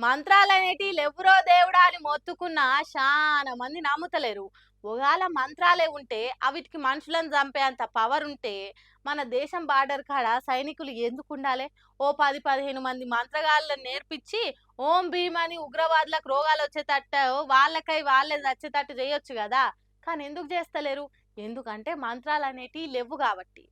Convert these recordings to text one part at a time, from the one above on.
మంత్రాలనేటివి లెవ్వరో దేవుడా అని మొత్తుకున్నా చాలా మంది నమ్ముతలేరు. ఒకవేళ మంత్రాలే ఉంటే అవిటికి మనుషులను చంపేంత పవర్ ఉంటే మన దేశం బార్డర్ కాడ సైనికులు ఎందుకుండాలే? ఓ 10, 15 మంది మంత్రగాళ్ళని నేర్పించి ఓం భీమ్ అని ఉగ్రవాదులకు రోగాలు వచ్చేటట్టు వాళ్ళకై వాళ్ళే చచ్చేటట్టు చేయొచ్చు కదా! కానీ ఎందుకు చేస్తలేరు? ఎందుకంటే మంత్రాలనేటివి లెవ్వు కాబట్టి.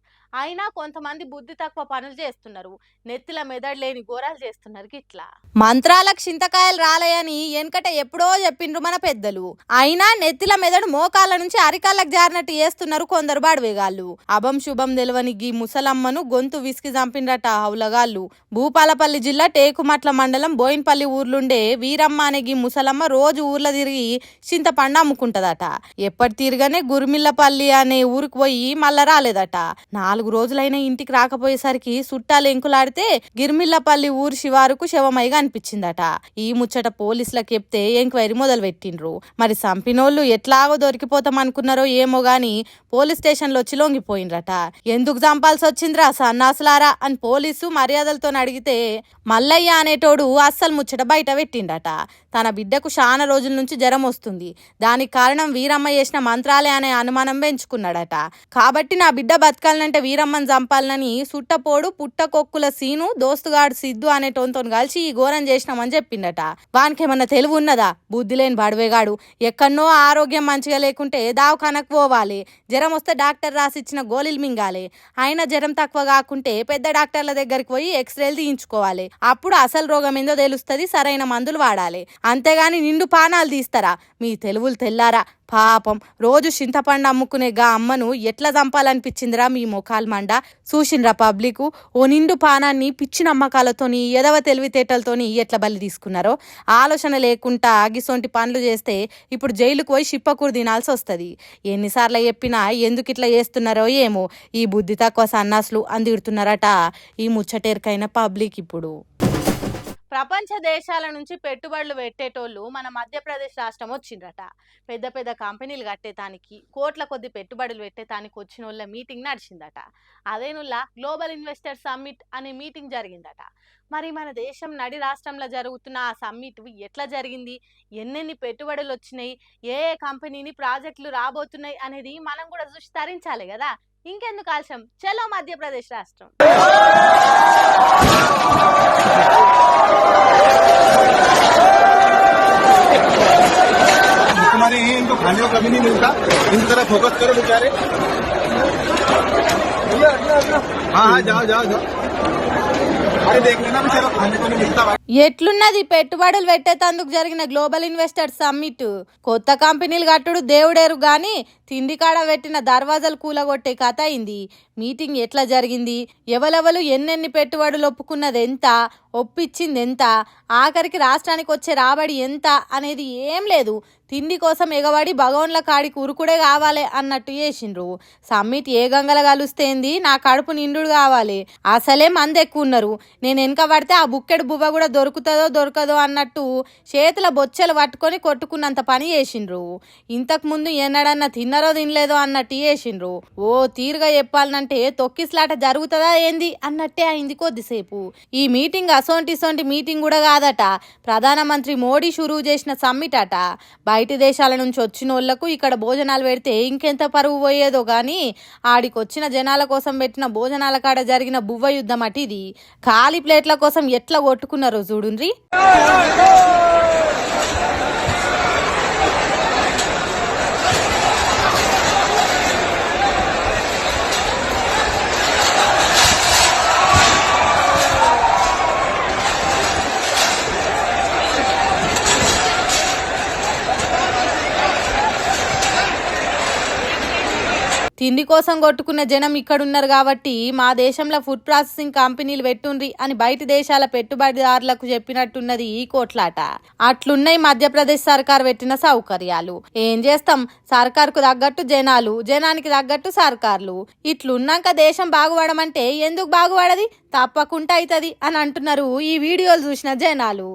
అయినా కొంతమంది బుద్ధి తక్కువ పనులు చేస్తున్నారు. నెత్తిల మెదడు లేని ఘోరాలు చేస్తున్నారు గిట్లా. మంత్రాలకు చింతకాయలు రాలేయని వెనకట ఎప్పుడో చెప్పిండ్రు మన పెద్దలు. అయినా నెత్తిల మెదడు మోకాళ్ళ నుంచి అరికాళ్ళకు జారినట్టు చేస్తున్నారు కొందరు బాడవేగాళ్ళు. అభం శుభం తెలవని గీ ముసలమ్మను గొంతు విసికి చంపిండ్రట హౌలగాళ్ళు. భూపాలపల్లి జిల్లా టేకుమట్ల మండలం బోయిన్పల్లి ఊర్లుండే వీరమ్మ అనే గీ ముసలమ్మ రోజు ఊర్లో తిరిగి చింతపండు అమ్ముకుంటదట. ఎప్పటి తిరగానే గురిమిల్లపల్లి అనే ఊరికి పోయి మళ్ళా రాలేదట. 4 రోజులైనా ఇంటికి రాకపోయేసరికి చుట్టాలు ఎంకులాడితే గిరిమిల్లపల్లి ఊరు శివారుకు శవమైగా అనిపించిందట. ఈ ముచ్చట పోలీసులకు చెప్తే ఎంక్వైరీ మొదలు పెట్టిండ్రు. మరి సంపినోళ్ళు ఎట్లాగో దొరికిపోతాం అనుకున్నారో ఏమో గాని పోలీస్ స్టేషన్లో వచ్చి లొంగిపోయిండ్రట. ఎందుకు చంపాల్సి వచ్చిందిరా సన్నాసులారా అని పోలీసు మర్యాదలతో అడిగితే మల్లయ్య అనేటోడు అస్సలు ముచ్చట బయట పెట్టిండట. తన బిడ్డకు చాలా రోజుల నుంచి జ్వరం వస్తుంది, దానికి కారణం వీరమ్మ చేసిన మంత్రాలే అనే అనుమానం పెంచుకున్నాడట. కాబట్టి నా బిడ్డ బతకాలంటే వీరమ్మని చంపాలని సుట్టపోడు పుట్టకొక్కుల సీను దోస్తుగాడు సిద్ధు అనేటోంతో కలిసి ఈ ఘోరం చేసినామని చెప్పిండట. వానికి ఏమన్నా తెలివి ఉన్నదా? బుద్ధి లేని బడివేగాడు. ఎక్కడనో ఆరోగ్యం మంచిగా లేకుంటే దావఖానకు పోవాలి, జ్వరం వస్తే డాక్టర్ రాసిచ్చిన గోళీలు మింగాలి. అయినా జ్వరం తక్కువ కాకుంటే పెద్ద డాక్టర్ల దగ్గరికి పోయి ఎక్స్రేలు తీయించుకోవాలి. అప్పుడు అసలు రోగం ఏందో తెలుస్తుంది, సరైన మందులు వాడాలి. అంతేగాని నిండు పానాలు తీస్తారా? మీ తెలుగులు తెల్లారా? పాపం రోజు చింతపండు అమ్ముకునే గా అమ్మను ఎట్లా చంపాలనిపించిందిరా మీ మొఖాలు మండ. చూసిండ్రా పబ్లిక్ ఓ నిండు పానాన్ని పిచ్చి నమ్మకాలతోని ఎదవ తెలివితేటలతోని ఎట్లా బలి తీసుకున్నారో. ఆలోచన లేకుండా గిసొంటి పనులు చేస్తే ఇప్పుడు జైలుకు పోయి షిప్పకూరు తినాల్సి వస్తుంది. ఎన్నిసార్లు చెప్పినా ఎందుకు ఇట్లా చేస్తున్నారో ఏమో ఈ బుద్ధి తక్కువ సన్నాసులు అందిడుతున్నారట ఈ ముచ్చటేరికైన పబ్లిక్. ఇప్పుడు ప్రపంచ దేశాల నుంచి పెట్టుబడులు పెట్టేటోళ్ళు మన మధ్యప్రదేశ్ రాష్ట్రం వచ్చిండ్రట. పెద్ద పెద్ద కంపెనీలు కట్టేతానికి కోట్ల కొద్ది పెట్టుబడులు పెట్టేతానికి వచ్చిన వాళ్ళ మీటింగ్ నడిచిందట. అదేనుల్లా గ్లోబల్ ఇన్వెస్టర్ సమ్మిట్ అనే మీటింగ్ జరిగిందట. మరి మన దేశం నడి రాష్ట్రంలో జరుగుతున్న ఆ సమ్మిట్ ఎట్లా జరిగింది, ఎన్నెన్ని పెట్టుబడులు వచ్చినాయి, ఏ ఏ కంపెనీని ప్రాజెక్టులు రాబోతున్నాయి అనేది మనం కూడా చూసి తరించాలి కదా. ఇంకెందుకు ఆలస్యం, చలో మధ్యప్రదేశ్ రాష్ట్రం. हमारे यहाँ इनको खाने को कभी नहीं मिलता, इन तरह फोकस करो बेचारे। हाँ हाँ जाओ जाओ जाओ, अरे देख लेना बेचारा खाने को नहीं मिलता। ఎట్లున్నది పెట్టుబడులు పెట్టేందుకు జరిగిన గ్లోబల్ ఇన్వెస్టర్ సమ్మిట్? కొత్త కంపెనీలు కట్టుడు దేవుడేరు గాని తిండి కాడ పెట్టిన దర్వాజాలు కూలగొట్టే కథ అయింది. మీటింగ్ ఎట్లా జరిగింది, ఎవరెవరు ఎన్నెన్ని పెట్టుబడులు ఒప్పుకున్నది ఎంత, ఒప్పించింది ఎంత, ఆఖరికి రాష్ట్రానికి వచ్చే రాబడి ఎంత అనేది ఏం లేదు. తిండి కోసం ఎగబడి భగవాన్ల కాడికి ఉరుకుడే కావాలి అన్నట్టు చేసిండ్రు. సమ్మిట్ ఏ గంగల కలుస్తేంది, నా కడుపు నిండు కావాలి, అసలే మంది ఎక్కువ ఉన్నారు, నేను వెనక పడితే ఆ బుక్కెడు బువ్వ కూడా దొరుకుతుందో దొరకదో అన్నట్టు చేతుల బొచ్చెలు పట్టుకొని కొట్టుకున్నంత పని చేసిండ్రు. ఇంతకు ముందు ఎన్నడన్నా తిన్నరో తినలేదో అన్నట్టు చేసిండ్రు. ఓ తీరుగా చెప్పాలంటే తొక్కిస్లాట జరుగుతుందా ఏంది అన్నట్టే అయింది కొద్దిసేపు. ఈ మీటింగ్ అసోంటి మీటింగ్ కూడా కాదట, ప్రధానమంత్రి మోడీ షురువు చేసిన సమ్మిట్ అట. బయటి దేశాల నుంచి వచ్చిన వాళ్లకు ఇక్కడ భోజనాలు పెడితే ఇంకెంత పరువు పోయేదో గాని ఆడికొచ్చిన జనాల కోసం పెట్టిన భోజనాల కాడ జరిగిన బువ్వ యుద్ధం అటు ఇది. ఖాళీ ప్లేట్ల కోసం ఎట్లా కొట్టుకున్నారో చూడుండ్రి. తిండి కోసం కొట్టుకున్న జనం ఇక్కడున్నారు కాబట్టి మా దేశంలో ఫుడ్ ప్రాసెసింగ్ కంపెనీలు పెట్టుండ్రి అని బయట దేశాల పెట్టుబడిదారులకు చెప్పినట్టున్నది ఈ కోట్లాట. అట్లున్నాయి మధ్యప్రదేశ్ సర్కార్ పెట్టిన సౌకర్యాలు. ఏం చేస్తాం, సర్కార్కు తగ్గట్టు జనాలు, జనానికి తగ్గట్టు సర్కార్లు. ఇట్లున్నాక దేశం బాగుపడమంటే ఎందుకు బాగుపడది, తప్పకుండా అవుతుంది అని అంటున్నారు ఈ వీడియోలు చూసిన జనాలు.